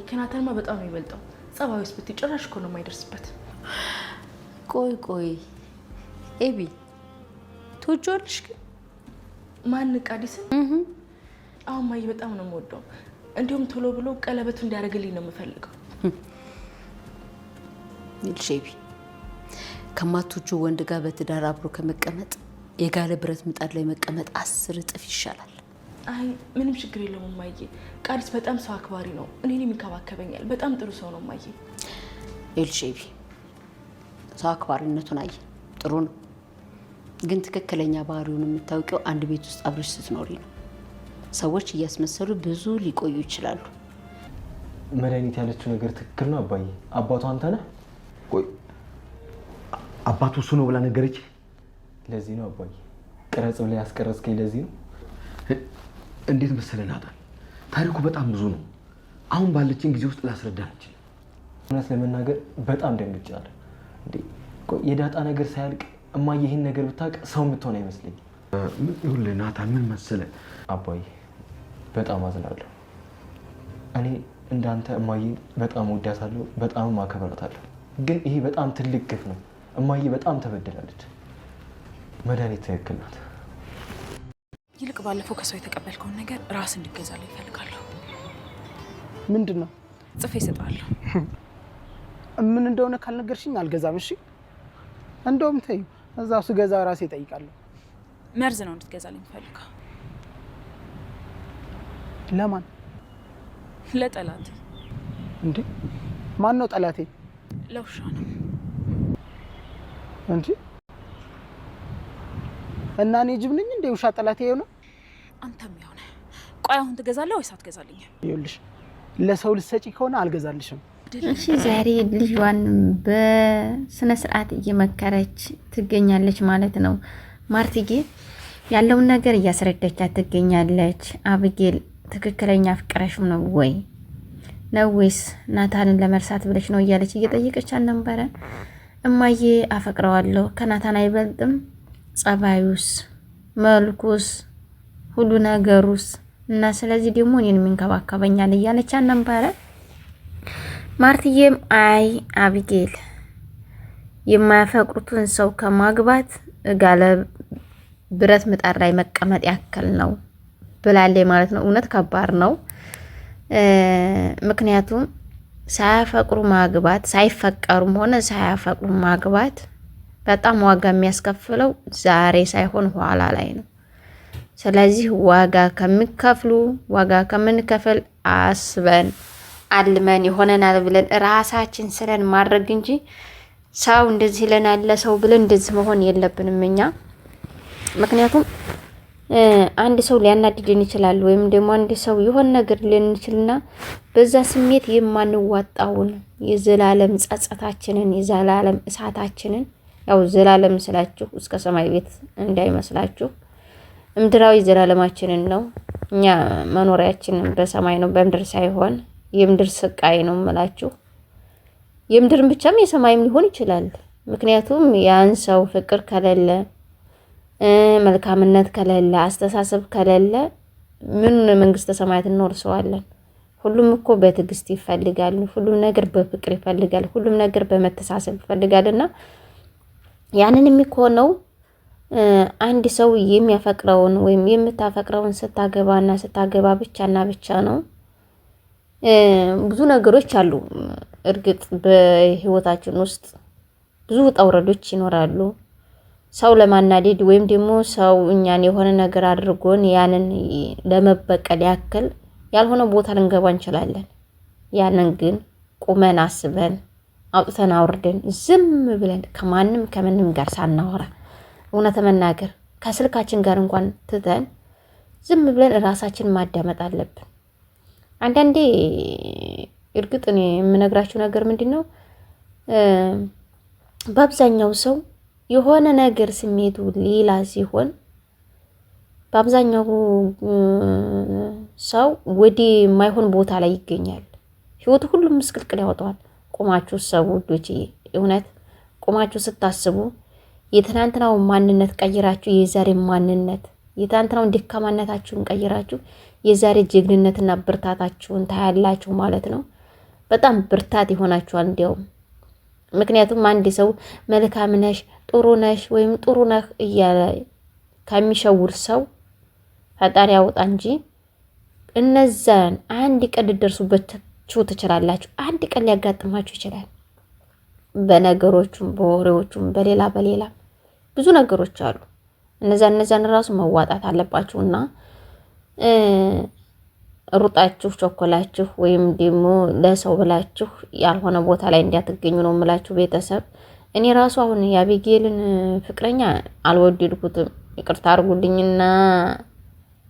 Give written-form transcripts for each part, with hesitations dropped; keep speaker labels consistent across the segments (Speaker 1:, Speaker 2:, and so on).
Speaker 1: ከናታንማ በጣም ነው የሚበልጠው። ጸባዩስ ብትጨራሽ እኮ ነው የማይደርስበት።
Speaker 2: ቆይ ኤቢ ትወጂዋለሽ ግን?
Speaker 1: ማን ቃዲስን? አሁን ማየ በጣም ነው የምወደው። እንዲሁም ቶሎ ብሎ ቀለበቱ እንዲያደርግልኝ ነው የምፈልገው።
Speaker 2: ኤቢ ከማትወጂው ወንድ ጋር በትዳር አብሮ ከመቀመጥ የጋለ ብረት ምጣድ ላይ መቀመጥ 10 እጥፍ ይሻላል።
Speaker 1: አይ ምንም ችግር የለውም ማየ። ቃዲስ በጣም ሰው አክባሪ ነው። እኔንም ይንከባከበኛል። በጣም ጥሩ ሰው ነው ማየ።
Speaker 2: ኤቢ ሰው አክባሪነቱን አየ ጥሩ ነው፣ ግን ትክክለኛ ባህሪውን የምታውቂው አንድ ቤት ውስጥ አብረሽ ስትኖሪ ነው። ሰዎች እያስመሰሉ ብዙ ሊቆዩ ይችላሉ።
Speaker 3: መድኃኒት ያለችው ነገር ትክክል ነው አባዬ። አባቱ አንተ ነህ?
Speaker 4: ቆይ አባቱ እሱ ነው ብላ ነገረች?
Speaker 3: ለዚህ ነው አባዬ ቅረጽ ብላ ያስቀረጽከኝ። ለዚህ ነው።
Speaker 4: እንዴት መሰለህ ናታን፣ ታሪኩ በጣም ብዙ ነው። አሁን ባለችን ጊዜ ውስጥ ላስረዳ እንችል።
Speaker 3: እውነት ለመናገር በጣም ደንግጫለሁ። እንዴ ቆይ የዳጣ ነገር ሳያልቅ እማዬ ይሄን ነገር ብታውቅ ሰው የምትሆን አይመስለኝም።
Speaker 4: ይኸውልህ ናታን፣ ምን መሰለህ
Speaker 3: አባዬ በጣም አዝናለሁ። እኔ እንዳንተ እማዬን በጣም ወዳታለሁ፣ በጣም አከብራታለሁ። ግን ይሄ በጣም ትልቅ ግፍ ነው። እማዬ በጣም ተበድላለች። መድኃኒት ትክክል ናት።
Speaker 1: ይልቅ ባለፈው ከሰው የተቀበልከውን ነገር ራስ እንድገዛልኝ እፈልጋለሁ።
Speaker 5: ምንድን ነው?
Speaker 1: ጽፌ እሰጥሃለሁ።
Speaker 5: ምን እንደሆነ ካልነገርሽኝ አልገዛም። እሺ እንደውም ተይው፣ እዛው ስገዛ ራሴ እጠይቃለሁ።
Speaker 1: መርዝ ነው እንድትገዛልኝ እፈልጋለሁ።
Speaker 5: ለማን?
Speaker 1: ለጠላቴ።
Speaker 5: እንዴ ማን ነው ጠላቴ?
Speaker 1: ለውሻ ነው
Speaker 5: እንጂ። እና እኔ ጅብ ነኝ እንዴ ውሻ ጠላቴ የሆነ?
Speaker 1: አንተም ያውነ። ቆይ አሁን ትገዛለህ ወይስ አትገዛልኝ?
Speaker 5: ይኸውልሽ ለሰው ልትሰጪ ከሆነ አልገዛልሽም።
Speaker 6: እሺ ዛሬ ልጇን በስነ ስርዓት እየመከረች ትገኛለች ማለት ነው። ማርትዬ ያለውን ነገር እያስረዳቻት ትገኛለች። አብጌል ትክክለኛ ፍቅረሽው ነው ወይስ ናታንን ለመርሳት ብለሽ ነው እያለች እየጠየቀቻት ነበረ። እማዬ አፈቅረዋለሁ፣ ከናታን አይበልጥም፣ ጸባዩስ፣ መልኩስ፣ ሁሉ ነገሩስ እና ስለዚህ ደግሞ እኔን የሚንከባከበኛል እያለቻት ነበረ። ማርትዬም አይ አብጌል የማያፈቅሩትን ሰው ከማግባት ጋለ ብረት ምጣድ ላይ መቀመጥ ያክል ነው ብላለች ማለት ነው። እውነት ከባድ ነው። ምክንያቱም ሳያፈቅሩ ማግባት፣ ሳይፈቀሩም ሆነ ሳያፈቅሩ ማግባት በጣም ዋጋ የሚያስከፍለው ዛሬ ሳይሆን ኋላ ላይ ነው። ስለዚህ ዋጋ ከምንከፍል አስበን አልመን ይሆነናል ብለን ራሳችን ስለን ማድረግ እንጂ ሰው እንደዚህ ይለናል ለሰው ብለን እንደዚህ መሆን የለብንም እኛ። ምክንያቱም አንድ ሰው ሊያናድድን ይችላል፣ ወይም ደግሞ አንድ ሰው የሆነ ነገር ሊለን ይችላልና በዛ ስሜት የማንዋጣውን የዘላለም ጸጸታችንን የዘላለም እሳታችንን፣ ያው ዘላለም ስላችሁ እስከ ሰማይ ቤት እንዳይመስላችሁ ምድራዊ ዘላለማችንን ነው። እኛ መኖሪያችን በሰማይ ነው፣ በምድር ሳይሆን የምድር ስቃይ ነው የምላችሁ። የምድርን ብቻም የሰማይም ሊሆን ይችላል። ምክንያቱም ያን ሰው ፍቅር ከሌለ፣ መልካምነት ከሌለ፣ አስተሳሰብ ከሌለ ምን መንግስተ ሰማያት እንወርሰዋለን? ሁሉም እኮ በትዕግስት ይፈልጋል፣ ሁሉም ነገር በፍቅር ይፈልጋል፣ ሁሉም ነገር በመተሳሰብ ይፈልጋልና ያንን የሚሆነው አንድ ሰው የሚያፈቅረውን ወይም የምታፈቅረውን ስታገባ ብቻና ብቻ ነው። ብዙ ነገሮች አሉ። እርግጥ በህይወታችን ውስጥ ብዙ ውጣ ውረዶች ይኖራሉ። ሰው ለማናደድ ወይም ደግሞ ሰው እኛን የሆነ ነገር አድርጎን ያንን ለመበቀል ያክል ያልሆነ ቦታ ልንገባ እንችላለን። ያንን ግን ቁመን አስበን አውጥተን አውርደን ዝም ብለን ከምንም ጋር ሳናወራ እውነት መናገር ከስልካችን ጋር እንኳን ትተን ዝም ብለን ራሳችን ማዳመጥ አለብን። አንዳንዴ እርግጥ እኔ የምነግራችሁ ነገር ምንድነው፣ በአብዛኛው ሰው የሆነ ነገር ስሜቱ ሌላ ሲሆን በአብዛኛው ሰው ወደ የማይሆን ቦታ ላይ ይገኛል። ህይወቱ ሁሉም ምስቅልቅል ያወጣዋል። ቁማችሁ ሰው ውዶችዬ፣ እውነት ቁማችሁ ስታስቡ የትናንትናው ማንነት ቀይራችሁ የዛሬ ማንነት፣ የትናንትናውን ደካማነታችሁን ቀይራችሁ የዛሬ ጀግንነትና ብርታታችሁን ታያላችሁ ማለት ነው። በጣም ብርታት ይሆናችኋል እንዲያውም። ምክንያቱም አንድ ሰው መልካም ነሽ፣ ጥሩ ነሽ ወይም ጥሩ ነህ እያለ ከሚሸውር ሰው ፈጣሪ ያውጣ እንጂ እነዛን አንድ ቀን ልደርሱባችሁ ትችላላችሁ። አንድ ቀን ሊያጋጥማችሁ ይችላል። በነገሮቹም በወሬዎቹም በሌላ ብዙ ነገሮች አሉ። እነዛን ራሱ መዋጣት አለባችሁና ሩጣችሁ ቸኮላችሁ ወይም ደግሞ ለሰው ብላችሁ ያልሆነ ቦታ ላይ እንዲያትገኙ ነው የምላችሁ ቤተሰብ። እኔ ራሱ አሁን የአቤጌልን ፍቅረኛ አልወደድኩትም። ይቅርታ አድርጉልኝና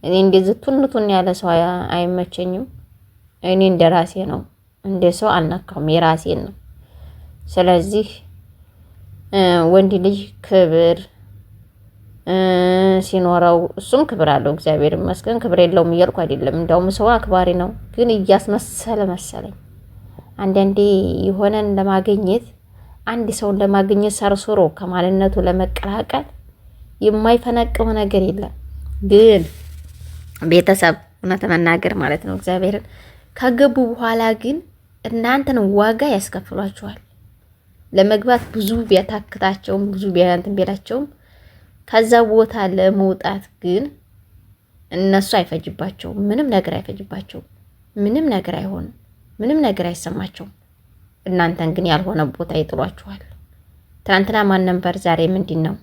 Speaker 6: እኔ እንደዚህ ቱን ያለ ሰው አይመቸኝም። እኔ እንደ ራሴ ነው፣ እንደ ሰው አልነካውም፣ የራሴን ነው። ስለዚህ ወንድ ልጅ ክብር ሲኖረው እሱም ክብር አለው፣ እግዚአብሔር ይመስገን። ክብር የለውም እያልኩ አይደለም፣ እንደውም ሰው አክባሪ ነው። ግን እያስመሰለ መሰለኝ አንዳንዴ የሆነን ለማግኘት አንድ ሰውን ለማግኘት ሰርስሮ ከማንነቱ ለመቀላቀል የማይፈነቅመው ነገር የለም። ግን ቤተሰብ እውነት መናገር ማለት ነው እግዚአብሔርን ከገቡ በኋላ ግን እናንተን ዋጋ ያስከፍሏቸዋል። ለመግባት ብዙ ቢያታክታቸውም ብዙ ቢያንትን ቢላቸውም ከዛ ቦታ ለመውጣት ግን እነሱ አይፈጅባቸውም። ምንም ነገር አይፈጅባቸውም። ምንም ነገር አይሆንም። ምንም ነገር አይሰማቸውም። እናንተን ግን ያልሆነ ቦታ ይጥሏችኋል። ትናንትና ማን ነበር? ዛሬ ምንድን ነው?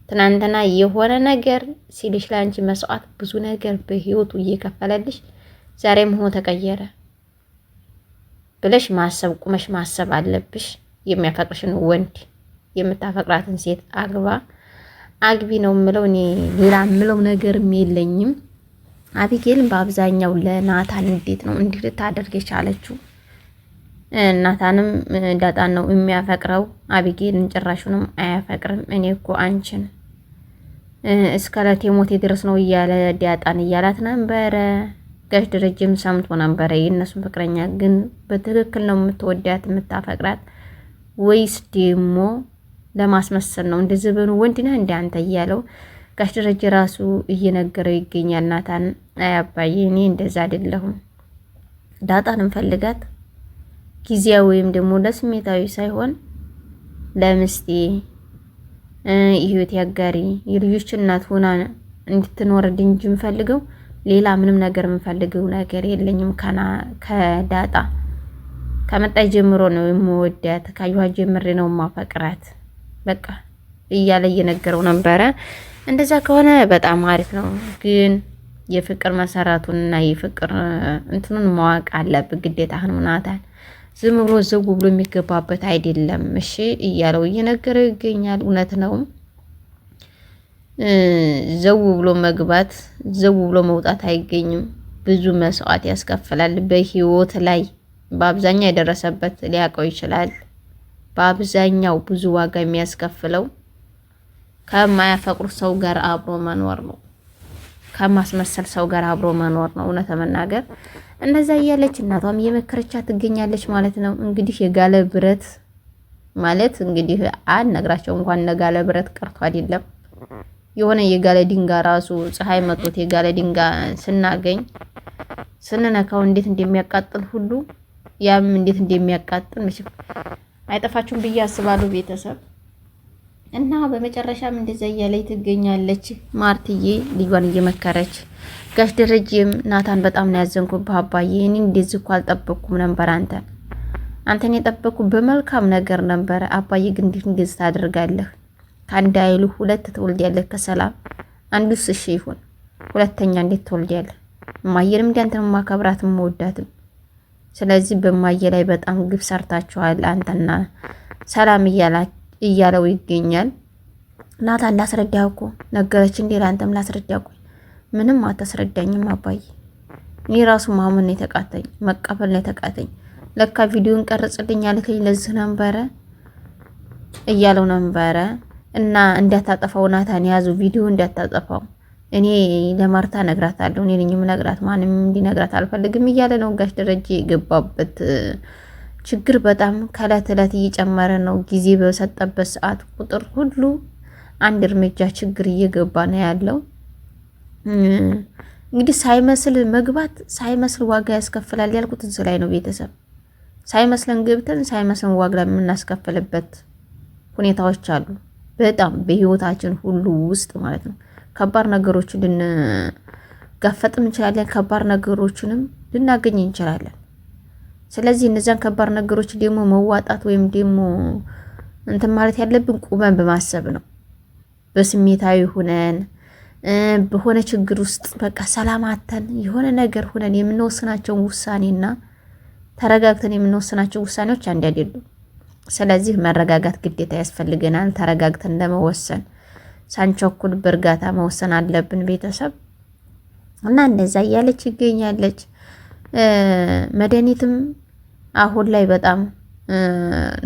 Speaker 6: ትናንትና የሆነ ነገር ሲልሽ ለአንቺ መስዋዕት ብዙ ነገር በህይወቱ እየከፈለልሽ ዛሬም ሆኖ ተቀየረ ብለሽ ማሰብ ቁመሽ ማሰብ አለብሽ። የሚያፈቅርሽን ወንድ የምታፈቅራትን ሴት አግቢ ነው የምለው። እኔ ሌላ የምለው ነገርም የለኝም። አቢጌልን በአብዛኛው ለናታን እንዴት ነው እንዲህ ልታደርግ የቻለችው? ናታንም ዳጣን ነው የሚያፈቅረው፣ አቢጌልን ጭራሹንም አያፈቅርም። እኔ እኮ አንቺን እስከ ዕለቴ ሞቴ ድረስ ነው እያለ ዳጣን እያላት ነበረ። ጋሽ ደረጀም ሰምቶ ነበረ የእነሱን ፍቅረኛ። ግን በትክክል ነው የምትወዳት የምታፈቅራት ወይስ ደግሞ ለማስመሰል ነው? እንደዚህ በኑ ወንድ ነህ እንደ አንተ እያለው ጋሽ ደረጀ ራሱ እየነገረው ይገኛል። ናታን አያባዬ እኔ እንደዛ አይደለሁም፣ ዳጣን እንፈልጋት ጊዜያዊ ወይም ደግሞ ለስሜታዊ ሳይሆን ለምስቴ ህይወት ያጋሪ የልጆች እናት ሆና እንድትኖርልኝ እንጂ የምፈልገው ሌላ ምንም ነገር የምፈልገው ነገር የለኝም። ከዳጣ ከመጣይ ጀምሮ ነው የምወዳት፣ ካየኋት ጀምሬ ነው ማፈቅራት በቃ እያለ እየነገረው ነበረ። እንደዛ ከሆነ በጣም አሪፍ ነው። ግን የፍቅር መሰረቱንና የፍቅር እንትኑን ማወቅ አለብህ ግዴታህን ናታን። ዝም ብሎ ዘው ብሎ የሚገባበት አይደለም። እሺ እያለው እየነገረው ይገኛል። እውነት ነው። ዘው ብሎ መግባት ዘው ብሎ መውጣት አይገኝም። ብዙ መስዋዕት ያስከፍላል በህይወት ላይ። በአብዛኛው የደረሰበት ሊያውቀው ይችላል። በአብዛኛው ብዙ ዋጋ የሚያስከፍለው ከማያፈቅሩት ሰው ጋር አብሮ መኖር ነው። ከማስመሰል ሰው ጋር አብሮ መኖር ነው። እውነት ለመናገር እንደዛ እያለች እናቷም እየመከረቻት ትገኛለች ማለት ነው። እንግዲህ የጋለ ብረት ማለት እንግዲህ አልነግራቸው እንኳን ለጋለ ብረት ቀርቶ አይደለም የሆነ የጋለ ድንጋይ ራሱ ፀሐይ መጥቶት የጋለ ድንጋይ ስናገኝ ስንነካው እንዴት እንደሚያቃጥል ሁሉ ያም እንዴት እንደሚያቃጥል መቼም አይጠፋችሁም ብዬ አስባለሁ ቤተሰብ። እና በመጨረሻም እንደዛ እያለች ትገኛለች ማርትዬ ልጇን እየመከረች። ጋሽ ደረጀም ናታን በጣም ነው ያዘንኩብህ አባዬ፣ እኔ እንደዚህ እኮ አልጠበቅኩም ነበር አንተን የጠበቅኩ በመልካም ነገር ነበር አባዬ፣ ግን እንዴት እንደዚህ ታደርጋለህ? ከአንድ አይሉ ሁለት ትወልዳለህ ከሰላም አንዱስ እሺ ይሁን፣ ሁለተኛ እንዴት ትወልዳለህ? ማየንም እንዲያንተን ማከብራትም መወዳትም። ስለዚህ በማየ ላይ በጣም ግፍ ሰርታችኋል አንተና ሰላም እያለው ይገኛል። ናታን ላስረዳህ እኮ ነገረች እንዴ? ለአንተም ላስረዳህ እኮ ምንም አታስረዳኝም አባዬ። እኔ ራሱ ማመን ነው የተቃተኝ፣ መቀበል ነው የተቃተኝ። ለካ ቪዲዮን ቀርጽልኝ ያልከኝ ለዚህ ነበረ እያለው ነበረ። እና እንዳታጠፋው ናታን ያዙ ቪዲዮ እንዳታጠፋው፣ እኔ ለማርታ ነግራታለሁ፣ እኔ ነኝ የምነግራት፣ ማንም እንዲነግራት አልፈልግም እያለ ነው። ጋሽ ደረጀ የገባበት ችግር በጣም ከእለት እለት እየጨመረ ነው። ጊዜ በሰጠበት ሰዓት ቁጥር ሁሉ አንድ እርምጃ ችግር እየገባ ነው ያለው። እንግዲህ ሳይመስል መግባት ሳይመስል ዋጋ ያስከፍላል ያልኩት እዚህ ላይ ነው ቤተሰብ። ሳይመስለን ገብተን ሳይመስለን ዋጋ የምናስከፍልበት ሁኔታዎች አሉ። በጣም በህይወታችን ሁሉ ውስጥ ማለት ነው። ከባድ ነገሮችን ልንጋፈጥም እንችላለን። ከባድ ነገሮችንም ልናገኝ እንችላለን። ስለዚህ እነዚያን ከባድ ነገሮች ደግሞ መዋጣት ወይም ደግሞ እንትን ማለት ያለብን ቁመን በማሰብ ነው። በስሜታዊ ሁነን በሆነ ችግር ውስጥ በቃ ሰላማተን የሆነ ነገር ሁነን የምንወስናቸውን ውሳኔና ተረጋግተን የምንወስናቸው ውሳኔዎች አንድ አይደሉም። ስለዚህ መረጋጋት ግዴታ ያስፈልገናል። ተረጋግተን ለመወሰን ሳንቸኩል በእርጋታ መወሰን አለብን ቤተሰብ እና እንደዛ እያለች ይገኛለች። መድኃኒትም አሁን ላይ በጣም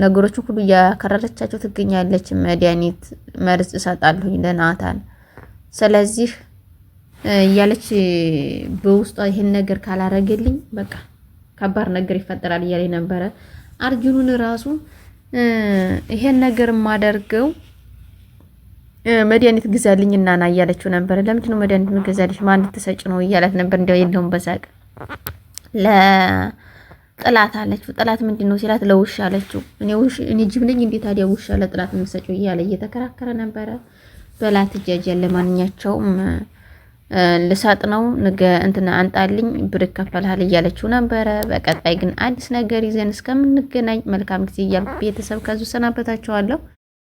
Speaker 6: ነገሮችን ሁሉ እያከረረቻቸው ትገኛለች። መድኃኒት መርዝ እሰጣለሁኝ ለናታን ስለዚህ እያለች በውስጧ ይሄን ነገር ካላረገልኝ በቃ ከባድ ነገር ይፈጠራል እያለኝ ነበረ። አርጁኑን ራሱ ይሄን ነገር የማደርገው መድኃኒት ግዛልኝ እና ና እያለችው ነበረ። ለምንድን ነው መድኃኒት ምገዛልሽ? ማን ልትሰጭ ነው እያላት ነበር። እንዲያው የለውም በሳቅ ለጥላት አለችው። ጥላት ምንድን ነው ሲላት ለውሻ አለችው። እኔ ጅብ ነኝ እንዴ ታዲያ ውሻ ለጥላት የምትሰጪው እያለ እየተከራከረ ነበረ። በላት እጃጃን ለማንኛቸውም ልሳጥ ነው ነገ እንትና አንጣልኝ ብር ይከፈልሃል እያለችው ነበረ። በቀጣይ ግን አዲስ ነገር ይዘን እስከምንገናኝ መልካም ጊዜ እያልኩ ቤተሰብ ከዙ ሰናበታችኋለሁ።